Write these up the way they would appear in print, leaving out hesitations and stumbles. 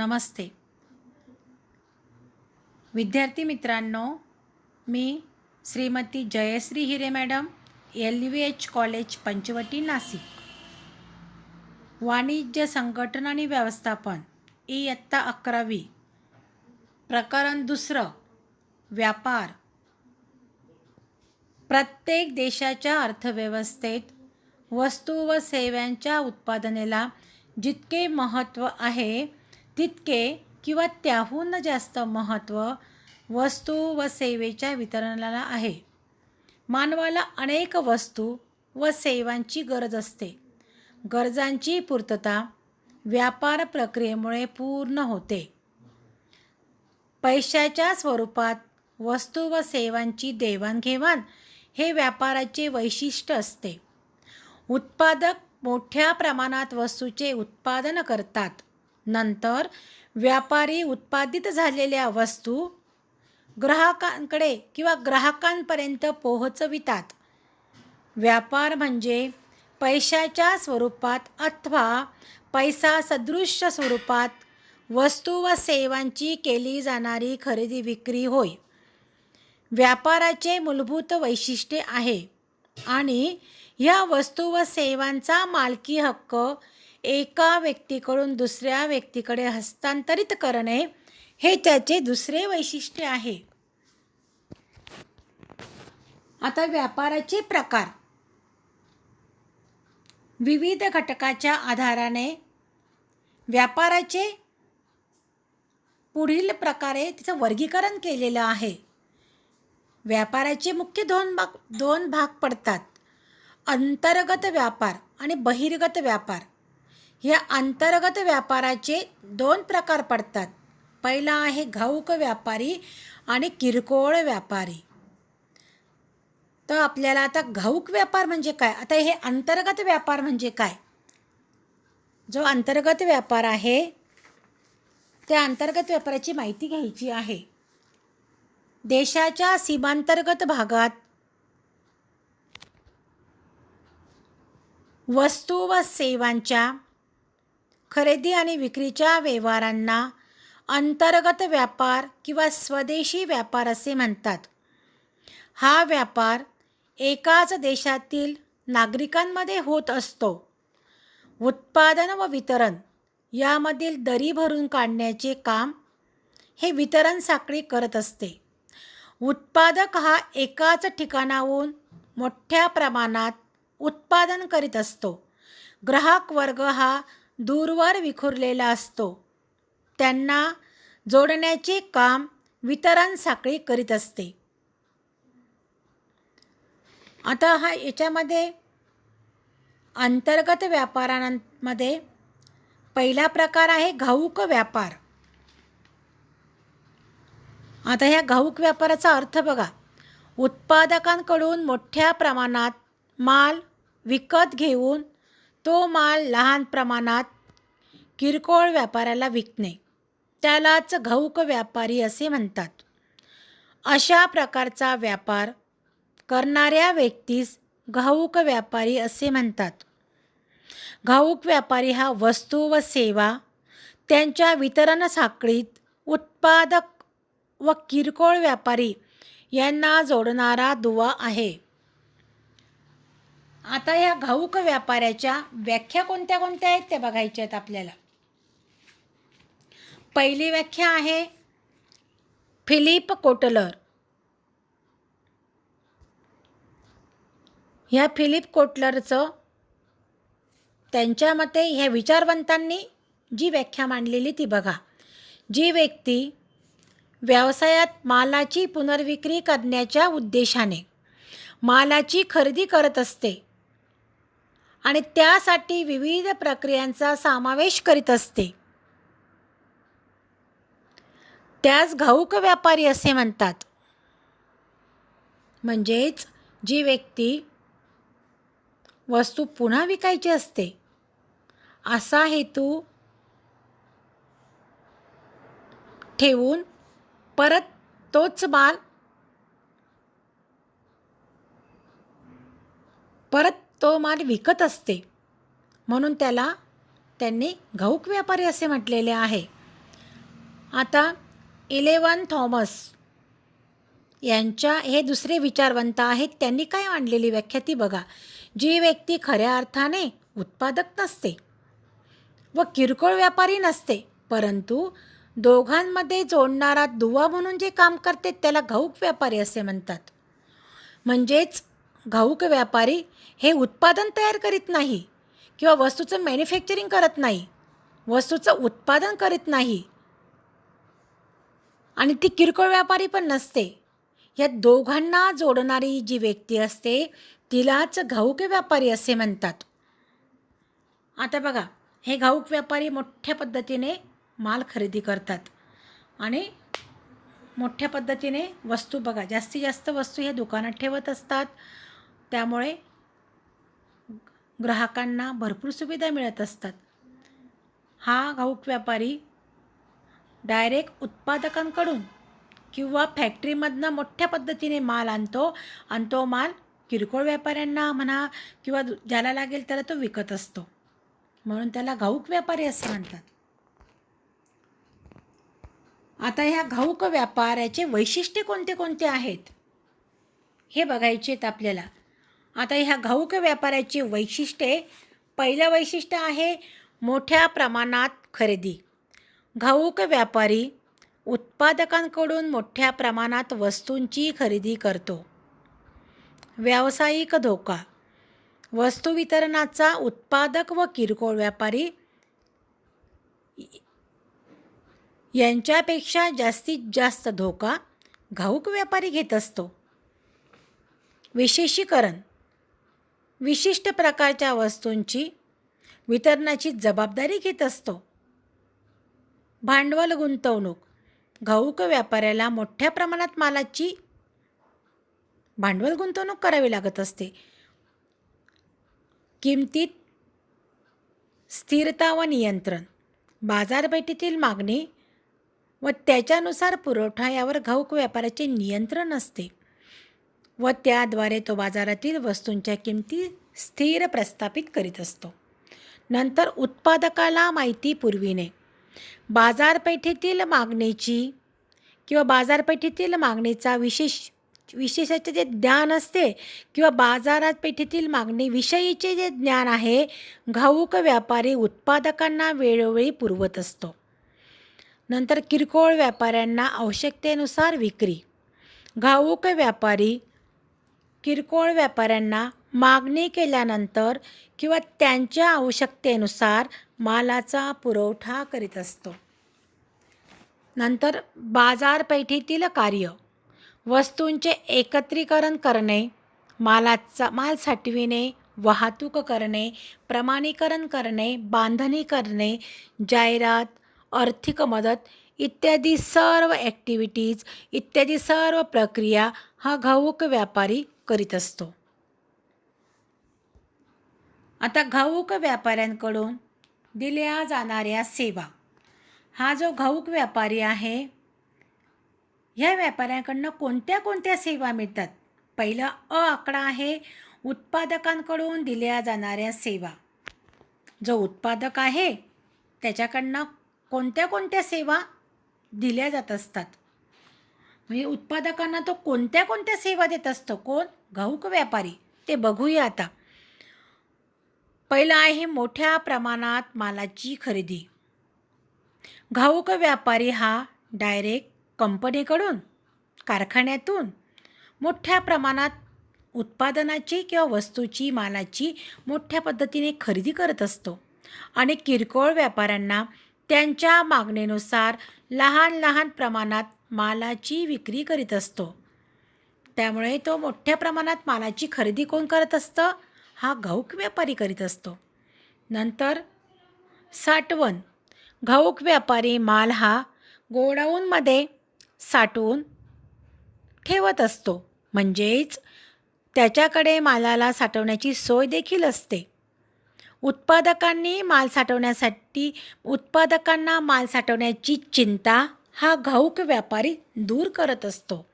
नमस्ते विद्यार्थी मित्रांनो, मी Shrimati Jayashree Hire madam, LVH college Panchavati Nashik, वाणिज्य संघटन आणि व्यवस्थापन, इयत्ता 11वी, प्रकरण 2, व्यापार. प्रत्येक देशाच्या अर्थव्यवस्थेत वस्तू व सेवांच्या उत्पादनाला जितके महत्त्व आहे तितके किंवा त्याहून जास्त महत्त्व वस्तू व सेवेच्या वितरणाला आहे. मानवाला अनेक वस्तू व सेवांची गरज असते. गरजांची पूर्तता व्यापार प्रक्रियेमुळे पूर्ण होते. पैशाच्या स्वरूपात वस्तू व सेवांची देवाणघेवाण हे व्यापाराचे वैशिष्ट्य असते. उत्पादक मोठ्या प्रमाणात वस्तूचे उत्पादन करतात. नंतर व्यापारी उत्पादित झालेल्या वस्तू ग्राहकांकडे किंवा ग्राहकांपर्यंत पोहोचवितात. व्यापार म्हणजे पैशाच्या स्वरूपात अथवा पैसा सदृश स्वरूपात वस्तू व सेवांची केली जाणारी खरेदी विक्री होय. व्यापाराचे मूलभूत वैशिष्ट्ये आहे आणि या वस्तू व सेवांचा मालकी हक्क एका व्यक्तीकडून दुसऱ्या व्यक्तीकडे हस्तांतरित करणे हे त्याचे दुसरे वैशिष्ट्य आहे. आता व्यापाराचे प्रकार. विविध घटकाच्या आधाराने व्यापाराचे पुढील प्रकारे तिचं वर्गीकरण केलेलं आहे. व्यापाराचे मुख्य दोन भाग पडतात: अंतर्गत व्यापार आणि बहिर्गत व्यापार. या अंतर्गत व्यापाराचे 2 प्रकार पडतात. पहिला आहे घाऊक व्यापारी आणि किरकोळ व्यापारी. तर आपल्याला आता घाऊक व्यापार म्हणजे काय, आता हे अंतर्गत व्यापार म्हणजे काय, जो अंतर्गत व्यापार आहे त्या अंतर्गत व्यापाराची माहिती घ्यायची आहे. देशाच्या सीमांतर्गत भागात वस्तू व सेवांच्या खरेदी आणि विक्रीच्या व्यवहारांना अंतर्गत व्यापार किंवा स्वदेशी व्यापार असे म्हणतात. हा व्यापार एकाच देशातील नागरिकांमध्ये होत असतो. उत्पादन व वितरण यामधील दरी भरून काढण्याचे काम हे वितरण साखळी करत असते. उत्पादक हा एकाच ठिकाणाहून मोठ्या प्रमाणात उत्पादन करीत असतो. ग्राहक वर्ग हा दूरवर विखुरलेला असतो. त्यांना जोडण्याचे काम वितरण साखळी करीत असते. आता याच्यामध्ये अंतर्गत व्यापारांमध्ये पहिला प्रकार आहे घाऊक व्यापार. आता ह्या घाऊक व्यापाराचा अर्थ बघा. उत्पादकांकडून मोठ्या प्रमाणात माल विकत घेऊन तो माल लहान प्रमाणात किरकोळ व्यापाऱ्याला विकणे, त्यालाच घाऊक व्यापारी असे म्हणतात. अशा प्रकारचा व्यापार करणाऱ्या व्यक्तीस घाऊक व्यापारी असे म्हणतात. घाऊक व्यापारी हा वस्तू व सेवा त्यांच्या वितरण साखळीत उत्पादक व किरकोळ व्यापारी यांना जोडणारा दुवा आहे. आता या घाऊक व्यापाऱ्याच्या व्याख्या कोणत्या कोणत्या आहेत त्या बघायच्या आहेत आपल्याला. पहिली व्याख्या आहे फिलिप कोटलर. ह्या फिलिप कोटलरचं त्यांच्या मते ह्या विचारवंतांनी जी व्याख्या मांडलेली ती बघा. जी व्यक्ती व्यवसायात मालाची पुनर्विक्री करण्याच्या उद्देशाने मालाची खरेदी करत असते आणि त्यासाठी विविध प्रक्रियांचा समावेश करीत असते, त्यास घाऊक व्यापारी असे म्हणतात. म्हणजेच जी व्यक्ती वस्तू पुन्हा विकायची असते असा हेतू ठेवून परत तोच माल विकत असते, म्हणून त्यांनी घाऊक व्यापारी असे म्हटलेले आहे. आता इलेवन थॉमस यांच्या हे दुसरे विचारवंत आहेत. त्यांनी काय मांडलेली व्याख्या ती बघा. जी व्यक्ती खऱ्या अर्थाने उत्पादक नसते व किरकोळ व्यापारी नसते, परंतु दोघांमध्ये जोडणारा दुवा म्हणून जे काम करते त्याला घाऊक व्यापारी असे म्हणतात. म्हणजेच घाऊक व्यापारी हे उत्पादन तयार करीत नाही किंवा वस्तूचं मॅन्युफॅक्चरिंग करत नाही, वस्तूचं उत्पादन करीत नाही आणि ती किरकोळ व्यापारी पण नसते. या दोघांना जोडणारी जी व्यक्ती असते तिलाच घाऊक व्यापारी असे म्हणतात. आता बघा, हे घाऊक व्यापारी मोठ्या पद्धतीने माल खरेदी करतात आणि मोठ्या पद्धतीने वस्तू बघा, जास्तीत जास्त वस्तू हे दुकानात ठेवत असतात. त्यामुळे ग्राहकांना भरपूर सुविधा मिळत असतात. हा घाऊक व्यापारी डायरेक्ट उत्पादकांकडून किंवा फॅक्टरीमधनं मोठ्या पद्धतीने माल आणतो आणि तो माल किरकोळ व्यापाऱ्यांना म्हणा किंवा ज्याला लागेल त्याला तो विकत असतो, म्हणून त्याला घाऊक व्यापारी असे म्हणतात. आता ह्या घाऊक व्यापाराचे वैशिष्ट्ये कोणते कोणते आहेत हे बघायचे आहेत आपल्याला. आता ह्या घाऊक व्यापाराची वैशिष्ट्ये, पहिलं वैशिष्ट्य आहे मोठ्या प्रमाणात खरेदी. घाऊक व्यापारी उत्पादकांकडून मोठ्या प्रमाणात वस्तूंची खरेदी करतो. व्यावसायिक धोका. वस्तू वितरणाचा उत्पादक व किरकोळ व्यापारी यांच्यापेक्षा जास्तीत जास्त धोका घाऊक व्यापारी घेत असतो. विशेषीकरण. विशिष्ट प्रकारच्या वस्तूंची वितरणाची जबाबदारी घेत असतो. भांडवल गुंतवणूक. घाऊक व्यापाऱ्याला मोठ्या प्रमाणात मालाची भांडवल गुंतवणूक करावी लागत असते. किमतीत स्थिरता व नियंत्रण. बाजारपेठेतील मागणी व त्याच्यानुसार पुरवठा यावर घाऊक व्यापाराचे नियंत्रण असते व त्याद्वारे तो बाजारातील वस्तूंच्या किमती स्थिर प्रस्थापित करीत असतो. नंतर उत्पादकाला माहिती पुरविणे. बाजारपेठेतील मागणीची किंवा बाजारपेठेतील मागणीचा विशेषाचे जे ज्ञान असते किंवा बाजारपेठेतील मागणीविषयीचे जे ज्ञान आहे घाऊक व्यापारी उत्पादकांना वेळोवेळी पुरवत असतो. नंतर किरकोळ व्यापाऱ्यांना आवश्यकतेनुसार विक्री. घाऊक व्यापारी किरकोळ व्यापाऱ्यांना मागणी केल्यानंतर किंवा त्यांच्या आवश्यकतेनुसार मालाचा पुरवठा करीत असतो. नंतर बाजारपेठेतील कार्य. वस्तूंचे एकत्रीकरण करणे, माल साठविणे, वाहतूक करणे, प्रमाणीकरण करणे, बांधणी करणे, जाहिरात, आर्थिक मदत इत्यादी सर्व ॲक्टिव्हिटीज, इत्यादी सर्व प्रक्रिया हा घाऊक व्यापारी करीत असतो. आता घाऊक व्यापाऱ्यांकडून दिल्या जाणाऱ्या सेवा. हा जो घाऊक व्यापारी आहे ह्या व्यापाऱ्यांकडनं कोणत्या कोणत्या सेवा मिळतात. पहिला आकडा आहे उत्पादकांकडून दिल्या जाणाऱ्या सेवा. जो उत्पादक आहे त्याच्याकडनं कोणत्या कोणत्या सेवा दिल्या जात असतात, म्हणजे उत्पादकांना तो कोणत्या कोणत्या सेवा देत असतो, कोण? घाऊक व्यापारी. ते बघूया आता. पहिला आहे मोठ्या प्रमाणात मालाची खरेदी. घाऊक व्यापारी हा डायरेक्ट कंपनीकडून, कारखान्यातून मोठ्या प्रमाणात उत्पादनाची किंवा वस्तूची, मालाची मोठ्या पद्धतीने खरेदी करत असतो आणि किरकोळ व्यापाऱ्यांना त्यांच्या मागणीनुसार लहान लहान प्रमाणात मालाची विक्री करीत असतो. त्यामुळे तो मोठ्या प्रमाणात मालाची खरेदी कोण करत असतं? हा घाऊक व्यापारी करीत असतो. नंतर साठवण. घाऊक व्यापारी माल हा गोडाऊनमध्ये साठवून ठेवत असतो, म्हणजेच त्याच्याकडे मालाला साठवण्याची सोय देखील असते. उत्पादकांना माल साठवण्याची चिंता हा घाऊक व्यापारी दूर करत असतो.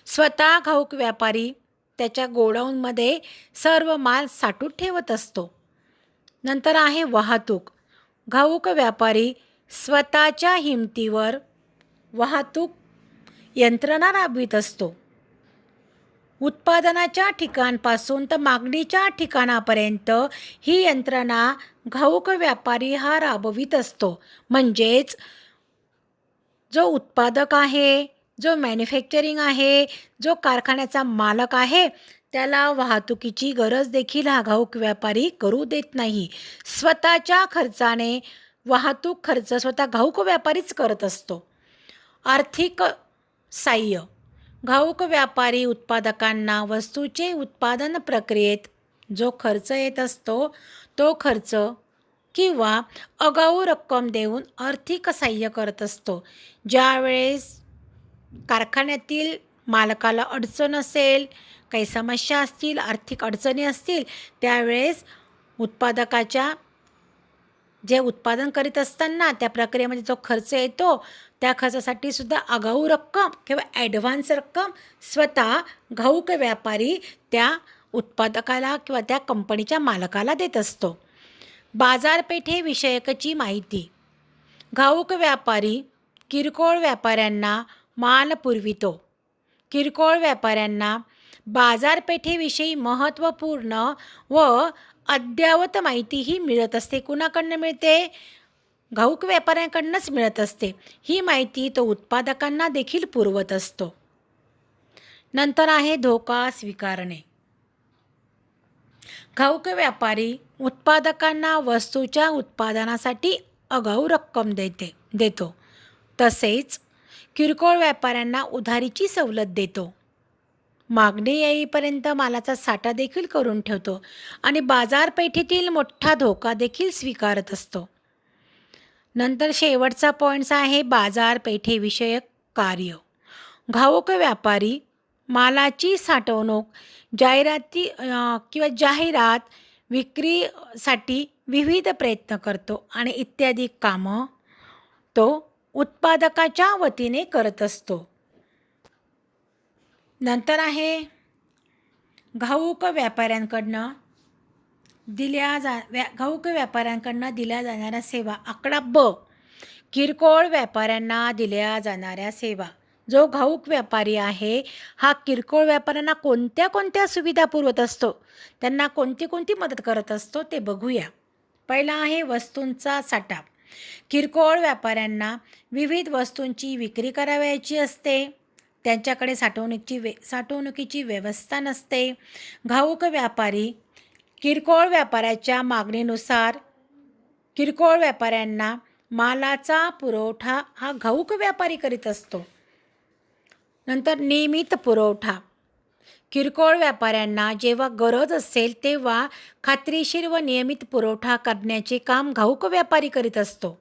स्वतः घाऊक व्यापारी त्याच्या गोडाऊनमध्ये सर्व माल साठवून ठेवत असतो. नंतर आहे वाहतूक. घाऊक व्यापारी स्वतःच्या हिमतीवर वाहतूक यंत्रणा राबवित असतो. उत्पादनाच्या ठिकाणापासून तर मागणीच्या ठिकाणापर्यंत ही यंत्रणा घाऊक व्यापारी हा राबवित असतो. म्हणजेच जो उत्पादक आहे, जो मॅन्युफॅक्चरिंग आहे, जो कारखान्याचा मालक आहे, त्याला वाहतुकीची गरज देखील हा घाऊक व्यापारी करू देत नाही. स्वतःच्या खर्चाने वाहतूक खर्च स्वतः घाऊक व्यापारीच करत असतो. आर्थिक साह्य. घाऊक व्यापारी उत्पादकांना वस्तूचे उत्पादन प्रक्रियेत जो खर्च येत असतो तो खर्च किंवा आगाऊ रक्कम देऊन आर्थिक साह्य करत असतो. ज्यावेळेस कारखान्यातील मालकाला अडचण असेल, काही समस्या असतील, आर्थिक अडचणी असतील, त्यावेळेस उत्पादकाच्या जे उत्पादन करीत असताना त्या प्रक्रियेमध्ये जो खर्च येतो त्या खर्चासाठी सुद्धा आगाऊ रक्कम किंवा ॲडव्हान्स रक्कम स्वतः घाऊक व्यापारी त्या उत्पादकाला किंवा त्या कंपनीच्या मालकाला देत असतो. बाजारपेठेविषयकची माहिती. घाऊक व्यापारी किरकोळ व्यापाऱ्यांना माल पुरवितो. किरकोळ व्यापाऱ्यांना बाजारपेठेविषयी महत्त्वपूर्ण व अद्ययावत माहितीही मिळत असते. कुणाकडनं मिळते? घाऊक व्यापाऱ्यांकडूनच मिळत असते. ही माहिती तो उत्पादकांना देखील पुरवत असतो. नंतर आहे धोका स्वीकारणे. घाऊक व्यापारी उत्पादकांना वस्तूच्या उत्पादनासाठी आगाऊ रक्कम देतो. तसेच किरकोळ व्यापाऱ्यांना उधारीची सवलत देतो. मागणी येईपर्यंत मालाचा साठा देखील करून ठेवतो आणि बाजारपेठेतील मोठा धोका देखील स्वीकारत असतो. नंतर शेवटचा पॉईंट्स आहे बाजारपेठेविषयक कार्य. घाऊक व्यापारी मालाची साठवणूक, जाहिरात, विक्रीसाठी विविध प्रयत्न करतो आणि इत्यादी कामं तो उत्पादकाच्या वतीने करत असतो. नंतर आहे घाऊक व्यापाऱ्यांकडनं दिल्या जाणाऱ्या सेवा. आकडा ब. किरकोळ व्यापाऱ्यांना दिल्या जाणाऱ्या सेवा. जो घाऊक व्यापारी आहे हा किरकोळ व्यापाऱ्यांना कोणत्या कोणत्या सुविधा पुरवत असतो, त्यांना कोणती कोणती मदत करत असतो ते बघूया. पहिला आहे वस्तूंचा साठा. किरकोळ व्यापाऱ्यांना विविध वस्तूंची विक्री करावयाची असते. त्यांच्याकडे साठवणुकीची व्यवस्था नसते. घाऊक व्यापारी किरकोळ व्यापाऱ्याच्या मागणीनुसार किरकोळ व्यापाऱ्यांना मालाचा पुरवठा हा घाऊक व्यापारी करीत असतो. नंतर नियमित पुरवठा. किरकोळ व्यापाऱ्यांना जेव्हा गरज असेल तेव्हा खात्रीशीर व नियमित पुरवठा करण्याचे काम घाऊक व्यापारी करीत असतो.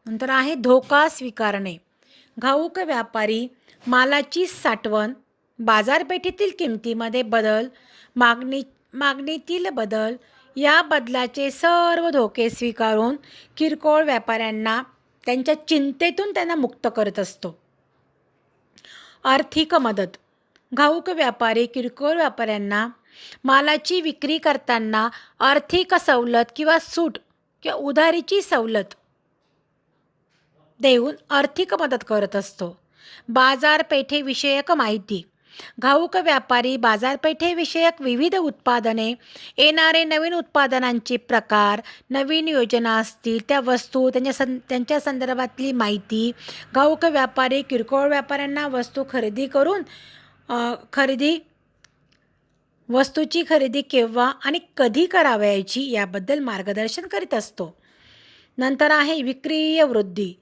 नंतर आहे धोका स्वीकारणे. घाऊक व्यापारी मालाची साठवण, बाजारपेठेतील किमतीमध्ये बदल, मागणीतील बदल या बदलाचे सर्व धोके स्वीकारून किरकोळ व्यापाऱ्यांना त्यांच्या चिंतेतून त्यांना मुक्त करत असतो. आर्थिक मदत. घाऊक व्यापारी किरकोळ व्यापाऱ्यांना मालाची विक्री करताना आर्थिक सवलत किंवा सूट किंवा उधारीची सवलत देऊन आर्थिक मदत करत असतो. बाजारपेठेविषयक माहिती. घाऊक व्यापारी बाजारपेठेविषयक विविध उत्पादने, येणारे नवीन उत्पादनांचे प्रकार, नवीन योजना असतील त्या वस्तू त्यांच्या संदर्भातली माहिती. घाऊक व्यापारी किरकोळ व्यापाऱ्यांना वस्तूची खरेदी केव्हा आणि कधी करावयाची याबद्दल मार्गदर्शन करीत असतो. नंतर आहे विक्रीय वृद्धी.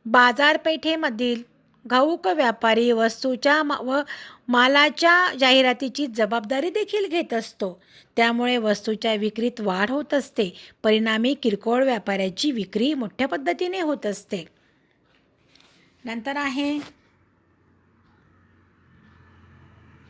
बाजारपेठेमधील घाऊक व्यापारी वस्तूच्या व मालाच्या जाहिरातीची जबाबदारी देखील घेत असतो. त्यामुळे वस्तूच्या विक्रीत वाढ होत असते. परिणामी किरकोळ व्यापाऱ्याची विक्री मोठ्या पद्धतीने होत असते. नंतर आहे